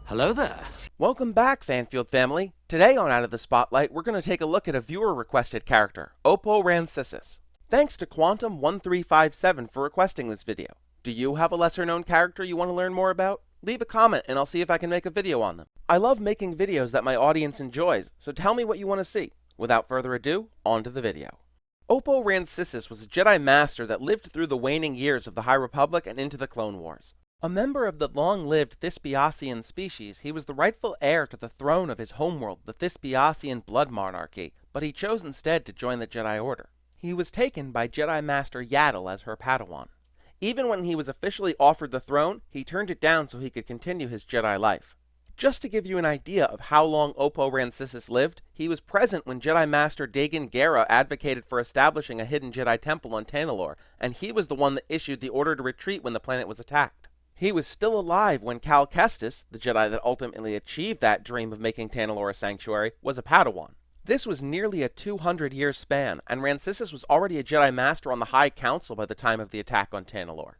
Hello there. Welcome back, Fanfield family. Today on Out of the Spotlight, we're going to take a look at a viewer-requested character, Oppo Rancisis. Thanks to Quantum1357 for requesting this video. Do you have a lesser-known character you want to learn more about? Leave a comment and I'll see if I can make a video on them. I love making videos that my audience enjoys, so tell me what you want to see. Without further ado, on to the video. Oppo Rancisis was a Jedi Master that lived through the waning years of the High Republic and into the Clone Wars. A member of the long-lived Thisspiasian species, he was the rightful heir to the throne of his homeworld, the Thisspiasian blood monarchy, but he chose instead to join the Jedi Order. He was taken by Jedi Master Yaddle as her Padawan. Even when he was officially offered the throne, he turned it down so he could continue his Jedi life. Just to give you an idea of how long Oppo Rancisis lived, he was present when Jedi Master Dagan Gera advocated for establishing a hidden Jedi temple on Tanalorr, and he was the one that issued the order to retreat when the planet was attacked. He was still alive when Cal Kestis, the Jedi that ultimately achieved that dream of making Tanalorr a sanctuary, was a Padawan. This was nearly a 200-year span, and Rancisis was already a Jedi Master on the High Council by the time of the attack on Tanalorr.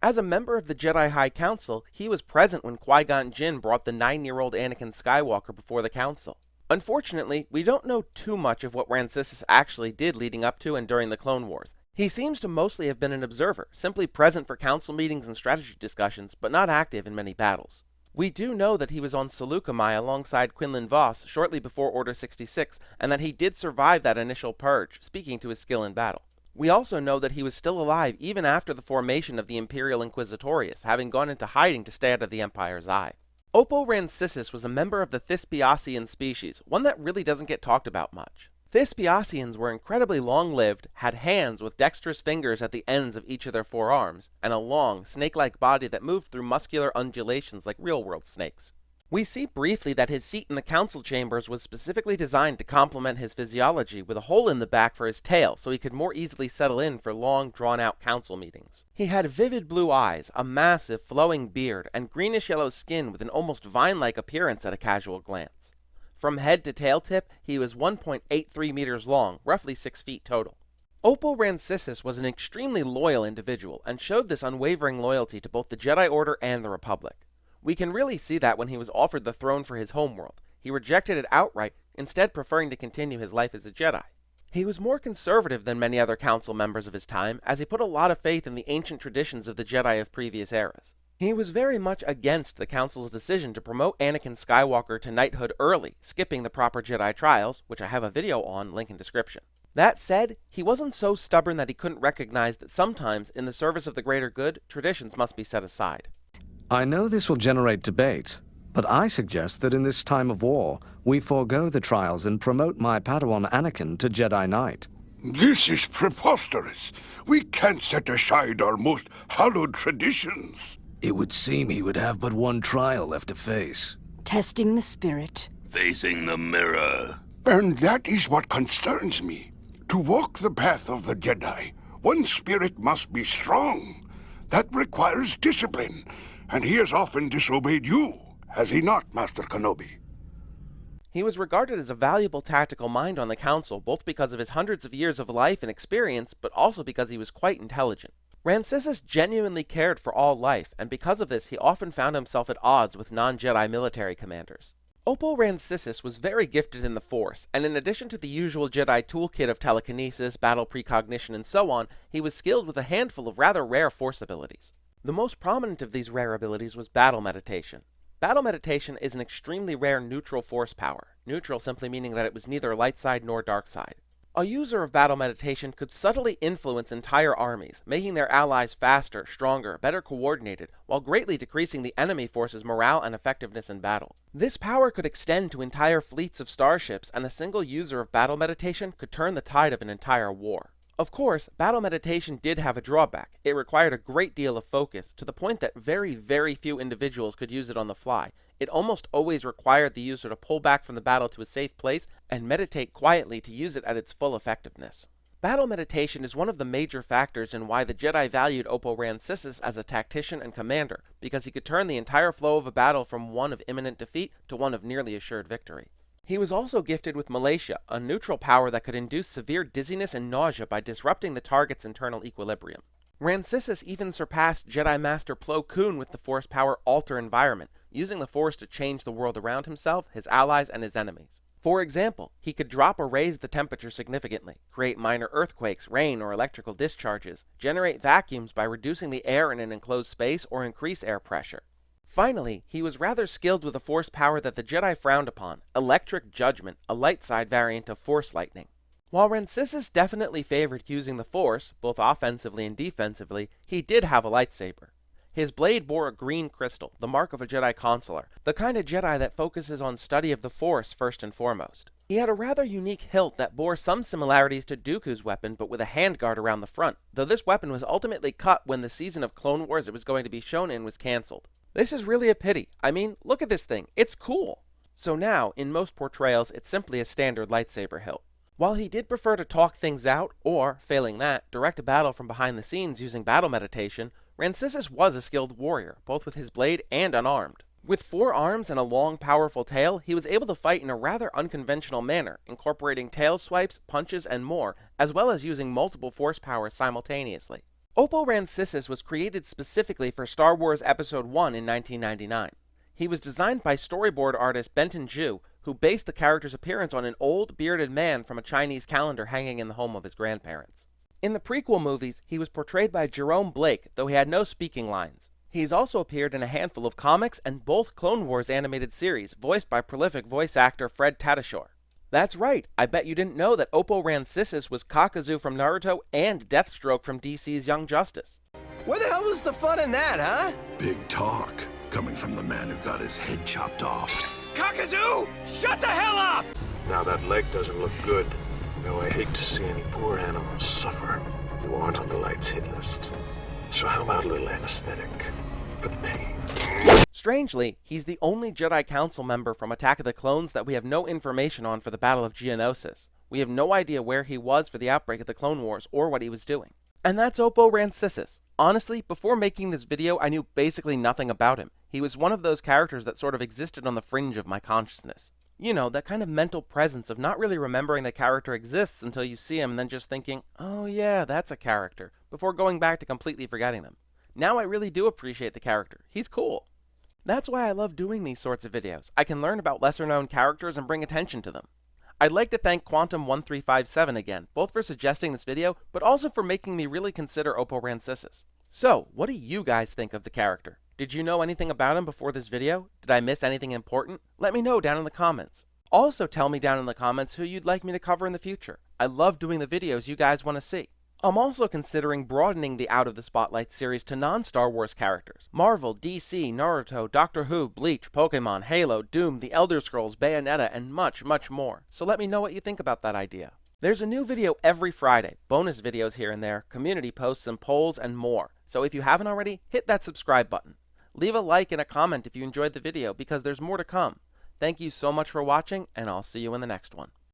As a member of the Jedi High Council, he was present when Qui-Gon Jinn brought the 9-year-old Anakin Skywalker before the Council. Unfortunately, we don't know too much of what Rancisis actually did leading up to and during the Clone Wars. He seems to mostly have been an observer, simply present for council meetings and strategy discussions, but not active in many battles. We do know that he was on Seleucami alongside Quinlan Vos shortly before Order 66, and that he did survive that initial purge, speaking to his skill in battle. We also know that he was still alive even after the formation of the Imperial Inquisitorius, having gone into hiding to stay out of the Empire's eye. Oppo Rancisis was a member of the Thisspiasian species, one that really doesn't get talked about much. Thisspiasians were incredibly long-lived, had hands with dexterous fingers at the ends of each of their forearms, and a long, snake-like body that moved through muscular undulations like real-world snakes. We see briefly that his seat in the council chambers was specifically designed to complement his physiology, with a hole in the back for his tail so he could more easily settle in for long, drawn-out council meetings. He had vivid blue eyes, a massive, flowing beard, and greenish-yellow skin with an almost vine-like appearance at a casual glance. From head to tail tip, he was 1.83 meters long, roughly 6 feet total. Oppo Rancisis was an extremely loyal individual, and showed this unwavering loyalty to both the Jedi Order and the Republic. We can really see that when he was offered the throne for his homeworld. He rejected it outright, instead preferring to continue his life as a Jedi. He was more conservative than many other council members of his time, as he put a lot of faith in the ancient traditions of the Jedi of previous eras. He was very much against the Council's decision to promote Anakin Skywalker to knighthood early, skipping the proper Jedi trials, which I have a video on, link in description. That said, he wasn't so stubborn that he couldn't recognize that sometimes, in the service of the greater good, traditions must be set aside. I know this will generate debate, but I suggest that in this time of war, we forego the trials and promote my Padawan Anakin to Jedi Knight. This is preposterous. We can't set aside our most hallowed traditions. It would seem he would have but one trial left to face. Testing the spirit. Facing the mirror. And that is what concerns me. To walk the path of the Jedi, one's spirit must be strong. That requires discipline, and he has often disobeyed you, has he not, Master Kenobi? He was regarded as a valuable tactical mind on the Council, both because of his hundreds of years of life and experience, but also because he was quite intelligent. Rancisis genuinely cared for all life, and because of this he often found himself at odds with non-Jedi military commanders. Oppo Rancisis was very gifted in the Force, and in addition to the usual Jedi toolkit of telekinesis, battle precognition, and so on, he was skilled with a handful of rather rare Force abilities. The most prominent of these rare abilities was battle meditation. Battle meditation is an extremely rare neutral Force power, neutral simply meaning that it was neither light side nor dark side. A user of battle meditation could subtly influence entire armies, making their allies faster, stronger, better coordinated, while greatly decreasing the enemy force's morale and effectiveness in battle. This power could extend to entire fleets of starships, and a single user of battle meditation could turn the tide of an entire war. Of course, battle meditation did have a drawback. It required a great deal of focus, to the point that very, very few individuals could use it on the fly. It almost always required the user to pull back from the battle to a safe place and meditate quietly to use it at its full effectiveness. Battle meditation is one of the major factors in why the Jedi valued Oppo Rancisis as a tactician and commander, because he could turn the entire flow of a battle from one of imminent defeat to one of nearly assured victory. He was also gifted with Malatia, a neutral power that could induce severe dizziness and nausea by disrupting the target's internal equilibrium. Rancisis even surpassed Jedi Master Plo Koon with the Force power Alter Environment, using the Force to change the world around himself, his allies, and his enemies. For example, he could drop or raise the temperature significantly, create minor earthquakes, rain, or electrical discharges, generate vacuums by reducing the air in an enclosed space, or increase air pressure. Finally, he was rather skilled with a Force power that the Jedi frowned upon, Electric Judgment, a light side variant of Force Lightning. While Rancisis definitely favored using the Force, both offensively and defensively, he did have a lightsaber. His blade bore a green crystal, the mark of a Jedi Consular, the kind of Jedi that focuses on study of the Force first and foremost. He had a rather unique hilt that bore some similarities to Dooku's weapon, but with a handguard around the front, though this weapon was ultimately cut when the season of Clone Wars it was going to be shown in was cancelled. This is really a pity. I mean, look at this thing, it's cool! So now, in most portrayals, it's simply a standard lightsaber hilt. While he did prefer to talk things out, or, failing that, direct a battle from behind the scenes using battle meditation, Rancisis was a skilled warrior, both with his blade and unarmed. With 4 arms and a long, powerful tail, he was able to fight in a rather unconventional manner, incorporating tail swipes, punches, and more, as well as using multiple Force powers simultaneously. Oppo Rancisis was created specifically for Star Wars Episode 1 in 1999. He was designed by storyboard artist Benton Ju, who based the character's appearance on an old, bearded man from a Chinese calendar hanging in the home of his grandparents. In the prequel movies, he was portrayed by Jerome Blake, though he had no speaking lines. He's also appeared in a handful of comics and both Clone Wars animated series, voiced by prolific voice actor Fred Tatasciore. That's right, I bet you didn't know that Oppo Rancisis was Kakazu from Naruto and Deathstroke from DC's Young Justice. Where the hell is the fun in that, huh? Big talk, coming from the man who got his head chopped off. Kakazu! Shut the hell up! Now that leg doesn't look good. Though I hate to see any poor animals suffer. You aren't on the Light's hit list. So how about a little anesthetic for the pain? Strangely, he's the only Jedi Council member from Attack of the Clones that we have no information on for the Battle of Geonosis. We have no idea where he was for the outbreak of the Clone Wars or what he was doing. And that's Oppo Rancisis. Honestly, before making this video, I knew basically nothing about him. He was one of those characters that sort of existed on the fringe of my consciousness. You know, that kind of mental presence of not really remembering the character exists until you see him and then just thinking, oh yeah, that's a character, before going back to completely forgetting them. Now I really do appreciate the character. He's cool. That's why I love doing these sorts of videos. I can learn about lesser known characters and bring attention to them. I'd like to thank Quantum1357 again, both for suggesting this video, but also for making me really consider Oppo Rancisis. So, what do you guys think of the character? Did you know anything about him before this video? Did I miss anything important? Let me know down in the comments. Also tell me down in the comments who you'd like me to cover in the future. I love doing the videos you guys want to see. I'm also considering broadening the Out of the Spotlight series to non-Star Wars characters. Marvel, DC, Naruto, Doctor Who, Bleach, Pokemon, Halo, Doom, The Elder Scrolls, Bayonetta, and much, much more. So let me know what you think about that idea. There's a new video every Friday, bonus videos here and there, community posts and polls, and more. So if you haven't already, hit that subscribe button. Leave a like and a comment if you enjoyed the video, because there's more to come. Thank you so much for watching, and I'll see you in the next one.